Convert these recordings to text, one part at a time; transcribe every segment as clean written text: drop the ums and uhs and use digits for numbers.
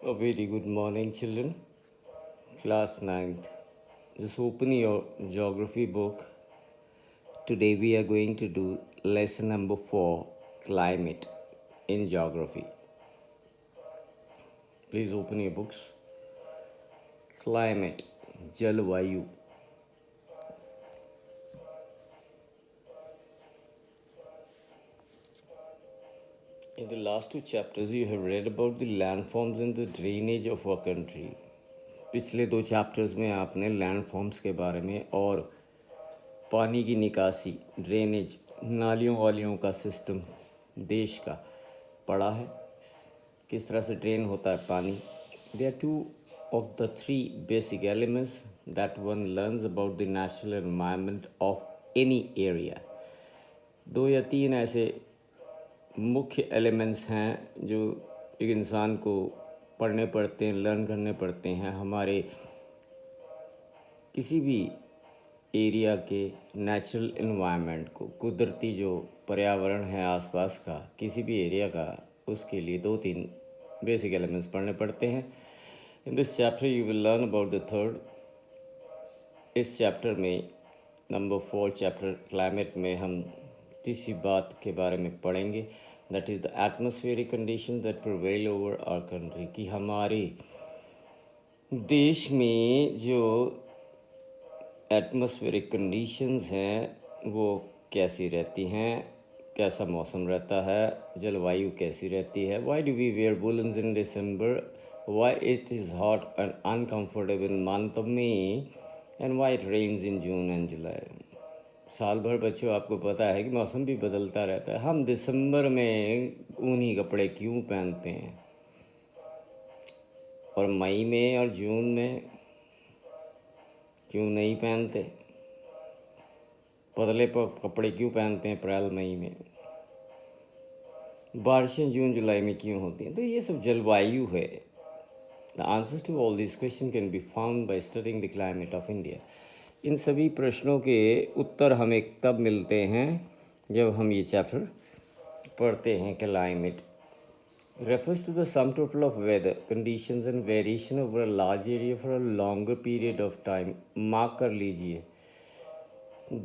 A very good morning, children. Class ninth. Just open your geography book. Today we are going to do lesson number 4, climate in geography. Please open your books. Climate, Jalvayu. In the last two chapters, you have read about the landforms and the drainage of our country. पिछले 2 chapters में आपने landforms के बारे में और पानी की निकासी, ड्रेनेज, नालियों वालियों का सिस्टम देश का पढ़ा है, किस तरह से ड्रेन होता है पानी. They are 2 of the 3 basic elements that one learns about the natural environment of any area. 2 या 3 ऐसे मुख्य एलिमेंट्स हैं जो एक इंसान को पढ़ने पड़ते हैं, लर्न करने पड़ते हैं हमारे किसी भी एरिया के नेचुरल एनवायरनमेंट को, कुदरती जो पर्यावरण है आसपास का किसी भी एरिया का, उसके लिए 2-3 बेसिक एलिमेंट्स पढ़ने पड़ते हैं. In this chapter you will learn about the third. इस चैप्टर में नंबर 4 चैप्टर क्लाइमेट में हम तीसरी बात के बारे में पढ़ेंगे, that is the atmospheric condition that prevail over our country. कि हमारे देश में जो एटमॉस्फेरिक कंडीशंस हैं वो कैसी रहती हैं, कैसा मौसम रहता है, जलवायु कैसी रहती है. Why do we wear woollens in December, why it is hot and uncomfortable month of May, and why it rains in June and July. साल भर बच्चों आपको पता है कि मौसम भी बदलता रहता है. हम दिसंबर में ऊनी कपड़े क्यों पहनते हैं और मई में और जून में क्यों नहीं पहनते. पतले कपड़े क्यों पहनते हैं अप्रैल मई में. बारिशें जून जुलाई में क्यों होती हैं. तो ये सब जलवायु है. The answers to all this question can be found by studying the climate of India. इन सभी प्रश्नों के उत्तर हमें तब मिलते हैं जब हम ये चैप्टर पढ़ते हैं. Climate refers to the sum total of weather conditions and variation over a large area for a longer period of time. Mark कर लीजिए,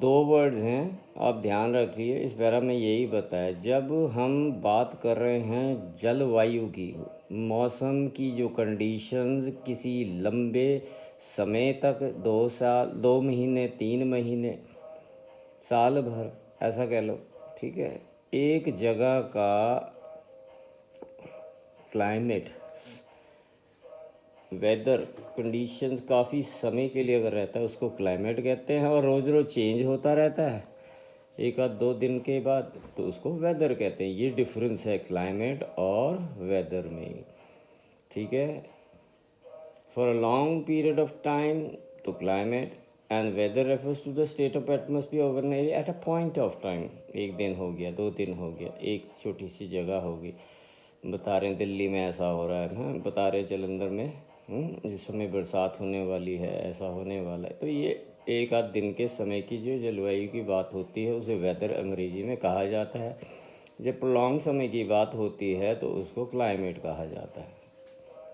2 वर्ड्स हैं, आप ध्यान रखिए. इस पैरा में यही बताया, जब हम बात कर रहे हैं जलवायु की, मौसम की जो कंडीशंस किसी लंबे समय तक 2 साल, 2 महीने, 3 महीने, साल भर ऐसा कह लो, ठीक है, एक जगह का क्लाइमेट, वेदर कंडीशंस काफ़ी समय के लिए अगर रहता है उसको क्लाइमेट कहते हैं. और रोज़ रोज़ चेंज होता रहता है एक आध 2 दिन के बाद, तो उसको वेदर कहते हैं. ये डिफरेंस है क्लाइमेट और वेदर में, ठीक है. For a long period of time तो climate, and weather refers to the state of atmosphere over an area at a point of time. 1 दिन हो गया, 2 दिन हो गया, एक छोटी सी जगह होगी. बता रहे हैं दिल्ली में ऐसा हो रहा है, हाँ, बता रहे जलंधर में जिस समय बरसात होने वाली है, ऐसा होने वाला है. तो ये एक आध दिन के समय की जो जलवायु की बात होती है उसे वेदर अंग्रेजी में कहा जाता है. जब प्रोलॉन्ग समय की बात होती है तो उसको क्लाइमेट कहा जाता है.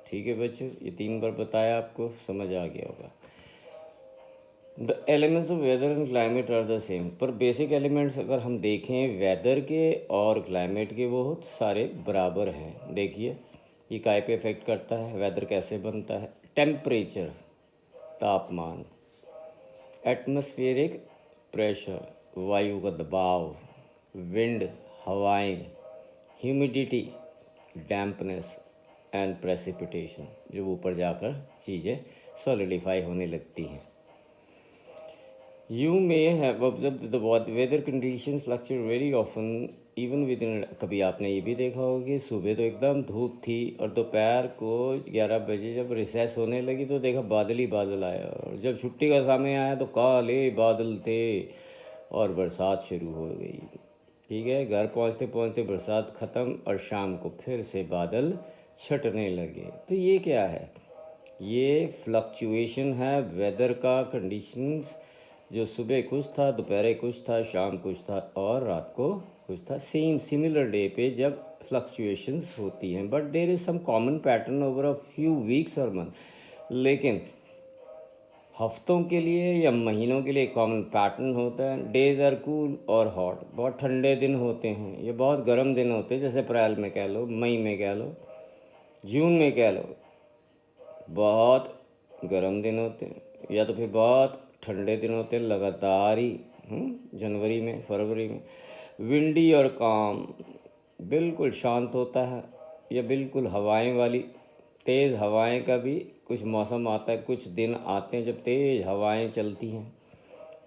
ठीक है बच्चों, ये 3 बार बताया, आपको समझ आ गया होगा. The elements of weather and climate are the same. पर बेसिक एलिमेंट्स अगर हम देखें वेदर के और क्लाइमेट के, बहुत सारे बराबर हैं. देखिए ये काय पे इफेक्ट करता है, वेदर कैसे बनता है. टेम्परेचर, तापमान, एटमॉस्फेरिक प्रेशर, वायु का दबाव, विंड, हवाएं, ह्यूमिडिटी, डैम्पनेस एंड प्रेसिपिटेशन, जो ऊपर जाकर चीज़ें सॉलिडिफाई होने लगती हैं. You may have observed the weather conditions fluctuate very often even within. कभी आपने ये भी देखा होगा कि सुबह तो एकदम धूप थी और दोपहर को 11 बजे जब रिसेस होने लगी तो देखा बादल ही बादल आया, और जब छुट्टी का समय आया तो काले बादल थे और बरसात शुरू हो गई. ठीक है, घर पहुंचते पहुंचते बरसात ख़त्म और शाम को फिर से बादल छटने लगे. तो ये क्या है, ये फ्लक्चुएशन है वेदर का कंडीशंस. जो सुबह कुछ था, दोपहर कुछ था, शाम कुछ था और रात को कुछ था. सेम सिमिलर डे पे जब फ्लक्चुएशंस होती हैं, but there is some common pattern over a few weeks और मंथ। लेकिन हफ्तों के लिए या महीनों के लिए कॉमन पैटर्न होता है। डेज आर कूल और हॉट, बहुत ठंडे दिन होते हैं, ये बहुत गर्म दिन होते हैं, जैसे अप्रैल में कह लो, मई में कह लो, जून में कह लो। बहुत गर्म दिन होते हैं, या तो फिर बहुत ठंडे दिन होते हैं लगातार ही, जनवरी में, फरवरी में। विंडी और काम, बिल्कुल शांत होता है, या बिल्कुल हवाएं वाली, तेज़ हवाएं का भी कुछ मौसम आता है, कुछ दिन आते हैं जब तेज़ हवाएं चलती हैं।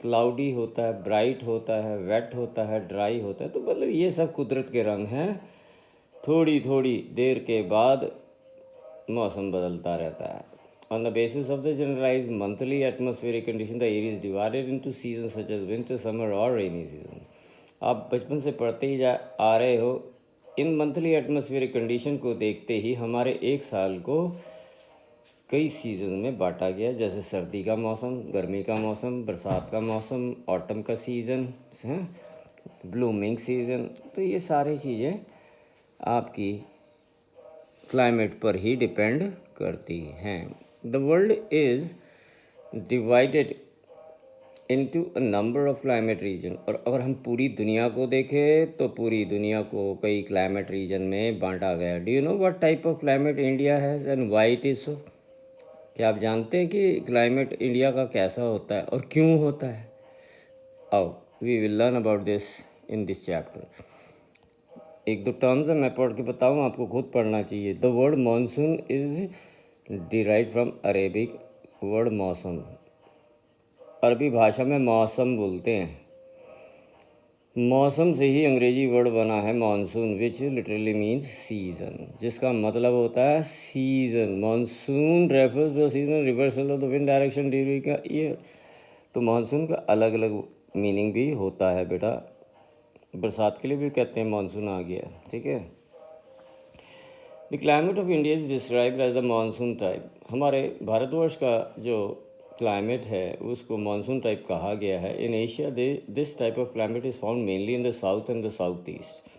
क्लाउडी होता है, ब्राइट होता है, वेट होता है, ड्राई होता है। तो मतलब ये सब कुदरत के रंग हैं। थोड़ी थोड़ी देर के बाद मौसम बदलता रहता है। On the basis of the generalize monthly atmospheric condition the air is divided into season such as winter, summer और रेनी सीजन। आप बचपन से पढ़ते ही आ रहे हो। इन मंथली एटमॉस्फेरिक कंडीशन को देखते ही हमारे एक साल को कई सीज़न में बांटा गया, जैसे सर्दी का मौसम, गर्मी का मौसम, बरसात का मौसम, ऑटम का सीज़न है, ब्लूमिंग सीज़न। तो ये सारी चीज़ें आपकी क्लाइमेट पर ही डिपेंड करती हैं। The world is divided into a number of climate reason. और अगर हम पूरी दुनिया को देखें तो पूरी दुनिया को कई क्लाइमेट रीजन में बांटा गया। Do you know what type of climate India has and why it is so? क्या आप जानते हैं कि क्लाइमेट इंडिया का कैसा होता है और क्यों होता है? आओ, we will learn about this in this chapter. एक दो टर्म्स मैं पढ़ के बताऊँ, आपको खुद पढ़ना चाहिए। The word monsoon is derive from Arabic word मौसम। अरबी भाषा में मौसम बोलते हैं। मौसम से ही अंग्रेजी वर्ड बना है monsoon, which literally means season, जिसका मतलब होता है season. Monsoon refers to season reversal of the wind direction during का ईयर। तो मानसून का अलग अलग मीनिंग भी होता है बेटा। बरसात के लिए भी कहते हैं मानसून आ गया, ठीक है। The climate of India is described as the monsoon type. हमारे भारतवर्ष का जो क्लाइमेट है उसको मानसून टाइप कहा गया है। In Asia this type of climate is found mainly in the south and the south east.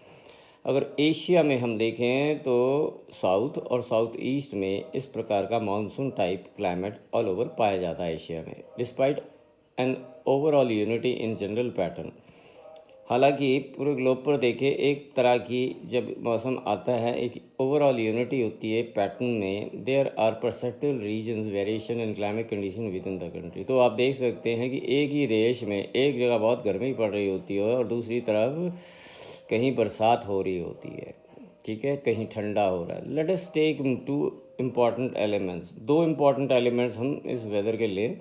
अगर एशिया में हम देखें तो साउथ और साउथ ईस्ट में इस प्रकार का monsoon type climate all over पाया जाता है एशिया में, despite an overall unity in general pattern. हालांकि पूरे ग्लोब पर देखें एक तरह की जब मौसम आता है, एक ओवरऑल यूनिटी होती है पैटर्न में। There are perceptible regions variation in climate condition within the country. तो आप देख सकते हैं कि एक ही देश में एक जगह बहुत गर्मी पड़ रही होती है और दूसरी तरफ कहीं बरसात हो रही होती है, ठीक है, कहीं ठंडा हो रहा है। Let us take two important elements. दो इम्पॉर्टेंट एलिमेंट्स हम इस वेदर के लिए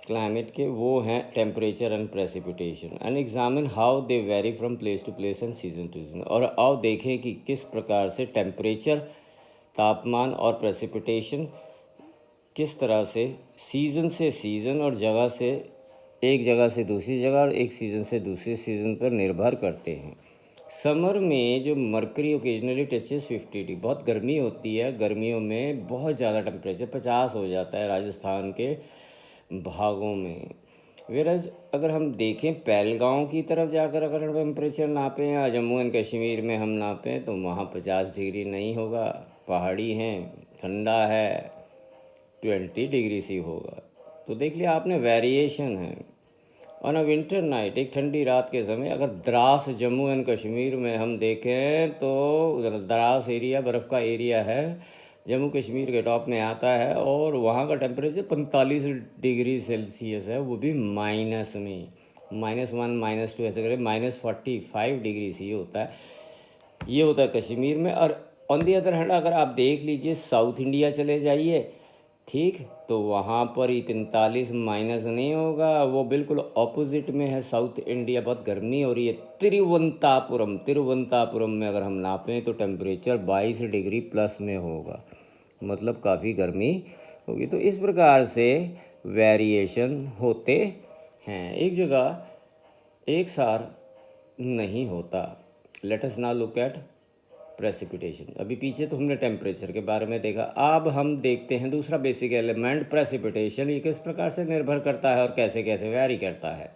क्लाइमेट के, वो हैं temperature and precipitation, and examine how they vary from place to place and season to season. और आओ देखें कि किस प्रकार से टेम्परेचर, तापमान और प्रेसिपिटेशन किस तरह से सीज़न और जगह से, एक जगह से दूसरी जगह और एक सीज़न से दूसरे सीज़न पर निर्भर करते हैं। समर में जो मरकरी ओकेजनली टचेस 50 डिग्री, बहुत गर्मी होती है, गर्मियों में बहुत ज़्यादा टेम्परेचर 50 हो जाता है राजस्थान के भागों में। वेरज अगर हम देखें पहलगांव की तरफ जाकर अगर हम टेम्परेचर नापें या जम्मू एंड कश्मीर में हम नापें तो वहाँ 50 डिग्री नहीं होगा, पहाड़ी हैं, ठंडा है, 20 डिग्री सी होगा। तो देख लिया आपने, वेरिएशन है। ऑन अ विंटर नाइट, एक ठंडी रात के समय अगर द्रास जम्मू एंड कश्मीर में हम देखें तो उधर द्रास एरिया बर्फ़ का एरिया है, जम्मू कश्मीर के टॉप में आता है, और वहाँ का टेम्परेचर 45 डिग्री सेल्सियस है, वो भी माइनस में, -1 -2 ऐसे करें, -45 डिग्री सी होता है। ये होता है कश्मीर में। और ऑन दी अदर हैंड अगर आप देख लीजिए साउथ इंडिया चले जाइए, ठीक, तो वहाँ पर ही 45 माइनस नहीं होगा, वो बिल्कुल ऑपोजिट में है। साउथ इंडिया बहुत गर्मी हो रही है। तिरुवनंतपुरम में अगर हम नापें तो टेम्परेचर 22 डिग्री प्लस में होगा, मतलब काफ़ी गर्मी होगी। तो इस प्रकार से वेरिएशन होते हैं, एक जगह एक सार नहीं होता। Let us now look at precipitation. अभी पीछे तो हमने टेम्परेचर के बारे में देखा, अब हम देखते हैं दूसरा बेसिक एलिमेंट प्रेसिपिटेशन। ये किस प्रकार से निर्भर करता है और कैसे कैसे वेरी करता है।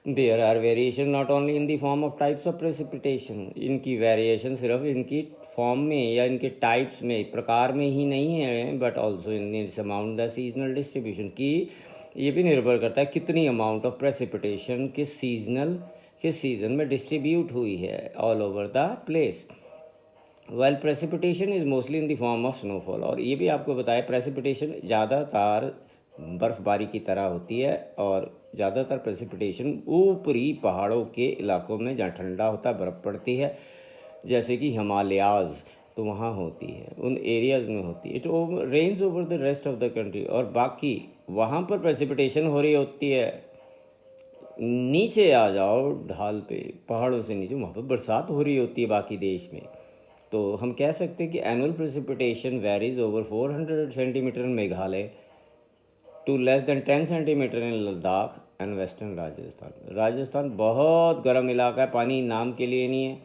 There are variation not only in the form of types of precipitation, इनकी वेरिएशन सिर्फ इनकी फॉर्म में या इनके टाइप्स में, प्रकार में ही नहीं है, but also in this amount the seasonal distribution की ये भी निर्भर करता है कितनी अमाउंट ऑफ प्रेसिपिटेशन किस सीजन में डिस्ट्रीब्यूट हुई है all over the place. Well precipitation is mostly in the form of snowfall, और ये भी आपको बताया प्रेसिपिटेशन ज़्यादातर बर्फ़बारी की तरह होती है, और ज़्यादातर प्रेसिपिटेशन ऊपरी पहाड़ों के इलाकों में जहाँ ठंडा होता है, बर्फ़ पड़ती है, जैसे कि हिमालयाज़, तो वहाँ होती है, उन एरियाज़ में होती है। It rains over the rest of the country, और बाकी वहाँ पर प्रेसिपिटेशन हो रही होती है। नीचे आ जाओ ढाल पे, पहाड़ों से नीचे, वहाँ पर बरसात हो रही होती है बाकी देश में। तो हम कह सकते हैं कि annual precipitation varies over 400 centimetre in Meghalaya to less than 10 centimetre in Ladakh and western Rajasthan. Rajasthan बहुत गर्म इलाका है, पानी नाम के लिए नहीं है,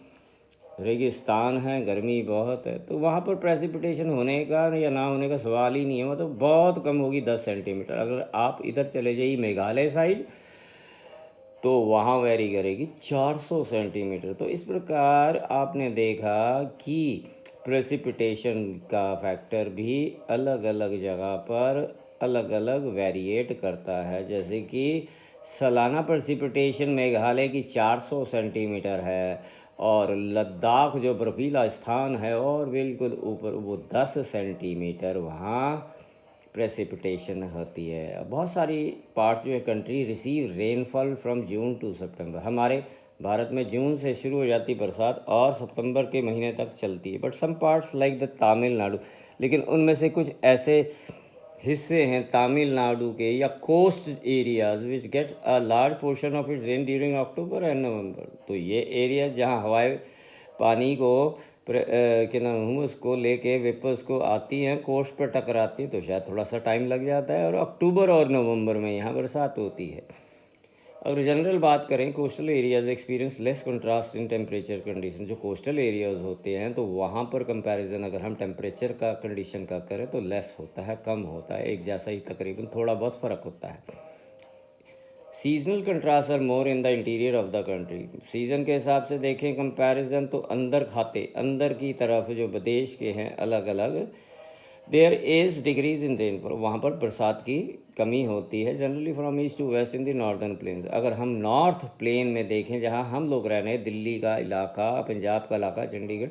रेगिस्तान है, गर्मी बहुत है, तो वहाँ पर प्रेसिपिटेशन होने का या ना होने का सवाल ही नहीं है, मतलब बहुत कम होगी 10 सेंटीमीटर। अगर आप इधर चले जाइए मेघालय साइड तो वहाँ वेरी करेगी 400 सेंटीमीटर। तो इस प्रकार आपने देखा कि प्रेसिपिटेशन का फैक्टर भी अलग अलग जगह पर अलग अलग वेरिएट करता है। जैसे कि सालाना प्रेसिपिटेशन मेघालय की 400 सेंटीमीटर है, और लद्दाख जो बर्फीला स्थान है और बिल्कुल ऊपर, वो 10 सेंटीमीटर वहाँ प्रेसिपिटेशन होती है। बहुत सारी पार्ट्स जो है country receive rainfall from June to September. हमारे भारत में जून से शुरू हो जाती बरसात और सितंबर के महीने तक चलती है, but some parts like the Tamil Nadu, लेकिन उनमें से कुछ ऐसे हिस्से हैं तमिलनाडु के या coast areas which get a large portion of it rain during October and November. तो ये एरिया जहाँ हवाएं पानी को क्या नाम हुमस को लेके वेपर्स को आती हैं, कोस्ट पर टकराती हैं, तो शायद थोड़ा सा टाइम लग जाता है, और अक्टूबर और नवंबर में यहाँ बरसात होती है। अगर जनरल बात करें, coastal areas experience less contrast in temperature condition. जो कोस्टल एरियाज होते हैं तो वहाँ पर कंपैरिजन अगर हम टेम्परेचर का कंडीशन का करें तो लेस होता है, कम होता है, एक जैसा ही तकरीबन, थोड़ा बहुत फ़र्क होता है। Seasonal contrast are more in the interior of the country. Season के हिसाब से देखें कंपैरिजन तो अंदर की तरफ जो प्रदेश के हैं अलग अलग, there is degrees in rainfall, वहाँ पर बरसात की कमी होती है generally from east to west in the northern plains. अगर हम नॉर्थ प्लेन में देखें जहाँ हम लोग रह रहे हैं, दिल्ली का इलाका, पंजाब का इलाका, चंडीगढ़,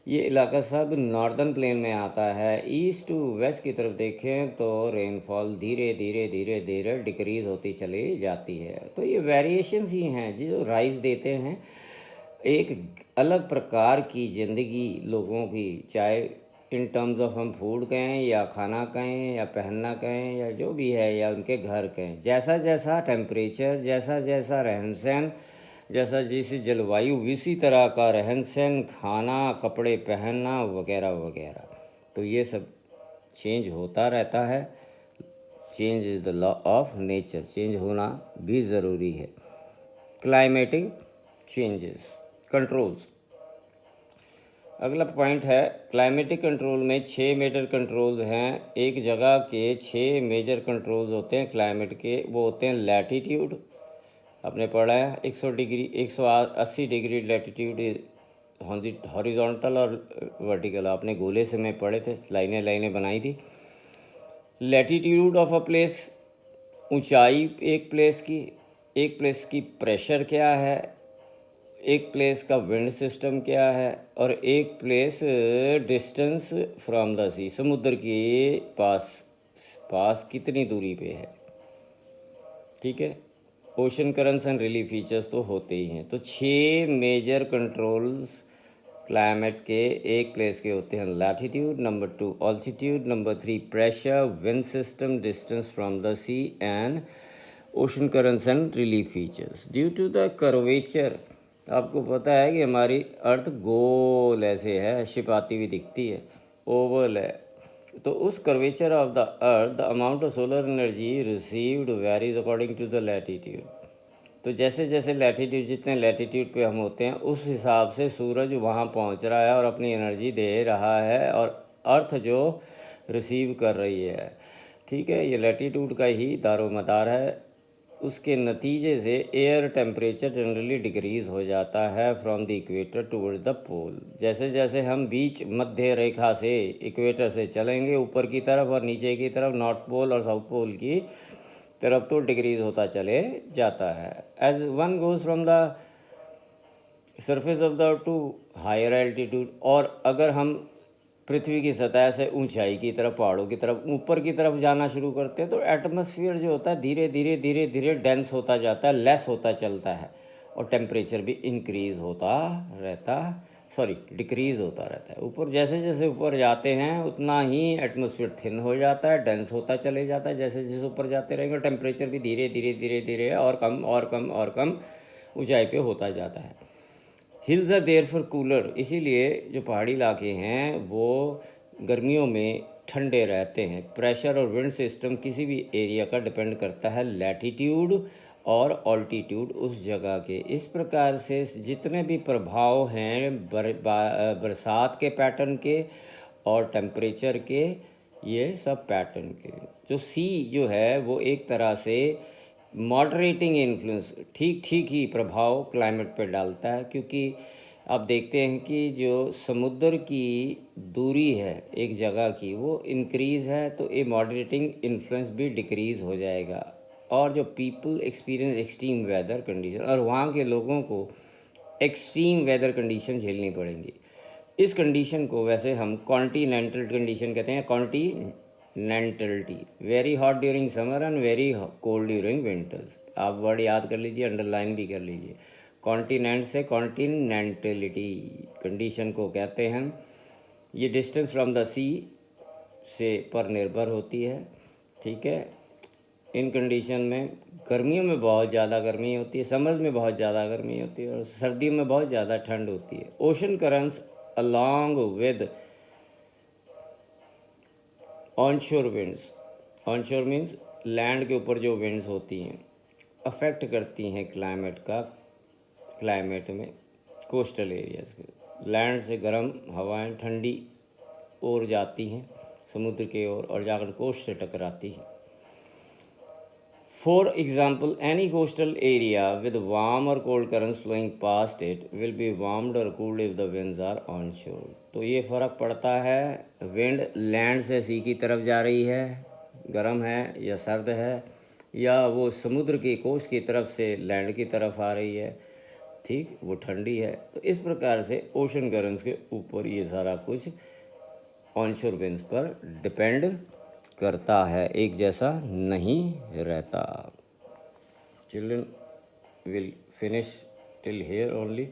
ये इलाका सब नॉर्दर्न प्लेन में आता है। ईस्ट टू वेस्ट की तरफ देखें तो रेनफॉल धीरे धीरे धीरे धीरे डिक्रीज़ होती चली जाती है। तो ये वेरिएशंस ही हैं जो राइज देते हैं एक अलग प्रकार की ज़िंदगी लोगों की, चाहे इन टर्म्स ऑफ हम फूड कहें या खाना कहें या पहनना कहें या जो भी है, या उनके घर कहें। जैसा जैसा टेम्परेचर, जैसा जैसा रहन सहन, जैसा जैसी जलवायु, इसी तरह का रहन सहन, खाना, कपड़े पहनना वगैरह वगैरह, तो ये सब चेंज होता रहता है। Change is the law of nature, change होना भी ज़रूरी है। क्लाइमेटिक चेंजेस कंट्रोल्स, अगला पॉइंट है क्लाइमेटिक कंट्रोल में 6 मेजर कंट्रोल्स हैं। एक जगह के 6 मेजर कंट्रोल्स होते हैं क्लाइमेट के, वो होते हैं लैटीट्यूड, आपने पढ़ा है 100 डिग्री 180 डिग्री लैटीट्यूड हॉरिजॉन्टल और वर्टिकल, आपने गोले से में पढ़े थे, लाइनें लाइनें बनाई थी। लैटीट्यूड ऑफ अ प्लेस, ऊंचाई एक प्लेस की प्रेशर क्या है, एक प्लेस का विंड सिस्टम क्या है, और एक प्लेस डिस्टेंस फ्रॉम द सी, समुद्र के पास कितनी दूरी पे है। ठीक है, ocean currents and relief features तो होते ही हैं। तो 6 मेजर कंट्रोल्स क्लाइमेट के एक प्लेस के होते हैं। Latitude, number 2 altitude, number 3 pressure, wind system, distance from the sea and ocean currents and relief features. Due to the curvature, आपको पता है कि हमारी अर्थ गोल ऐसे है, शिप आती हुई दिखती है, ओवल है, तो उस curvature of the earth the amount of solar energy received varies according to the latitude. तो जैसे जैसे लैटीट्यूड, जितने लैटीट्यूड पे हम होते हैं उस हिसाब से सूरज वहाँ पहुँच रहा है और अपनी एनर्जी दे रहा है, और अर्थ जो रिसीव कर रही है। ठीक है, ये लैटीट्यूड का ही दारोमदार है। उसके नतीजे से एयर टेम्परेचर जनरली डिक्रीज़ हो जाता है from the equator toward the pole. जैसे जैसे हम बीच मध्य रेखा से इक्वेटर से चलेंगे ऊपर की तरफ और नीचे की तरफ नॉर्थ पोल और साउथ पोल की तरफ तो डिक्रीज़ होता चले जाता है। As one goes from the surface of the earth to higher altitude, और अगर हम पृथ्वी की सतह से ऊंचाई की तरफ पहाड़ों की तरफ ऊपर की तरफ जाना शुरू करते हैं तो एटमॉस्फेयर जो होता है धीरे धीरे धीरे धीरे डेंस होता जाता है, लेस होता चलता है और टेम्परेचर भी इंक्रीज़ होता रहता डिक्रीज़ होता रहता है। ऊपर जैसे जैसे ऊपर जाते हैं उतना ही एटमॉस्फेयर थिन हो जाता है, डेंस होता चले जाता है। जैसे जैसे ऊपर जाते रहेंगे टेम्परेचर भी धीरे धीरे धीरे धीरे और कम और कम और कम ऊंचाई पे होता जाता है। Hills are there for cooler, इसीलिए जो पहाड़ी इलाके हैं वो गर्मियों में ठंडे रहते हैं। प्रेशर और विंड सिस्टम किसी भी एरिया का डिपेंड करता है लैटीट्यूड और ऑल्टीट्यूड उस जगह के। इस प्रकार से जितने भी प्रभाव हैं बरसात के पैटर्न के और टेम्परेचर के, ये सब पैटर्न के, जो सी जो है वो एक तरह से मॉडरेटिंग इन्फ्लुएंस ठीक ठीक ही प्रभाव क्लाइमेट पर डालता है, क्योंकि आप देखते हैं कि जो समुद्र की दूरी है एक जगह की वो इंक्रीज़ है तो ये मॉडरेटिंग इन्फ्लुएंस भी डिक्रीज़ हो जाएगा। और जो people experience extreme weather condition, और वहाँ के लोगों को एक्सट्रीम वेदर कंडीशन झेलनी पड़ेंगी। इस कंडीशन को वैसे हम कॉन्टीनेंटल कंडीशन कहते हैं। Continentality, very hot during summer and very cold during winters. आप वर्ड याद कर लीजिए, अंडरलाइन भी कर लीजिए। कॉन्टीनेंट से कॉन्टीनेंटलिटी कंडीशन को कहते हैं। ये डिस्टेंस फ्रॉम द सी से पर निर्भर होती है, ठीक है। इन कंडीशन में गर्मियों में बहुत ज़्यादा गर्मी होती है, समर में बहुत ज़्यादा गर्मी होती है और सर्दियों में बहुत ज़्यादा ठंड होती है। Ocean currents along with onshore winds, onshore means land के ऊपर जो विंड्स होती हैं, अफेक्ट करती हैं क्लाइमेट में कोस्टल एरियाज के। लैंड से गर्म हवाएं ठंडी ओर जाती हैं समुद्र के ओर और जाकर कोस्ट से टकराती हैं। For example, any coastal area with warm or cold currents flowing past it will be warmed or cooled if the winds are onshore। तो ये फ़र्क पड़ता है, विंड लैंड से सी की तरफ जा रही है, गर्म है या सर्द है, या वो समुद्र की कोस्ट की तरफ से लैंड की तरफ आ रही है, ठीक, वो ठंडी है। तो इस प्रकार से ओशन करंट्स के ऊपर ये सारा कुछ ऑनशोर विंड्स पर डिपेंड करता है, एक जैसा नहीं रहता। Children will finish till here only,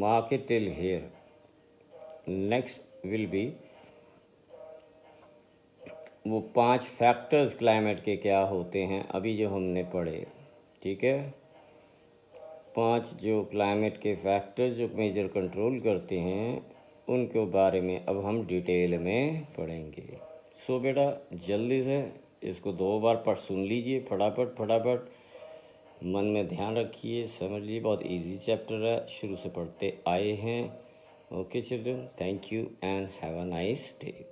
mark it till here. Next will be वो 5 फैक्टर्स क्लाइमेट के क्या होते हैं अभी जो हमने पढ़े, ठीक है। 5 जो क्लाइमेट के फैक्टर्स जो मेजर कंट्रोल करते हैं उनके बारे में अब हम डिटेल में पढ़ेंगे। सो बेटा जल्दी से इसको 2 बार पढ़ सुन लीजिए, फटाफट मन में ध्यान रखिए, समझ लीजिए। बहुत इजी चैप्टर है, शुरू से पढ़ते आए हैं। Okay children, thank you and have a nice day.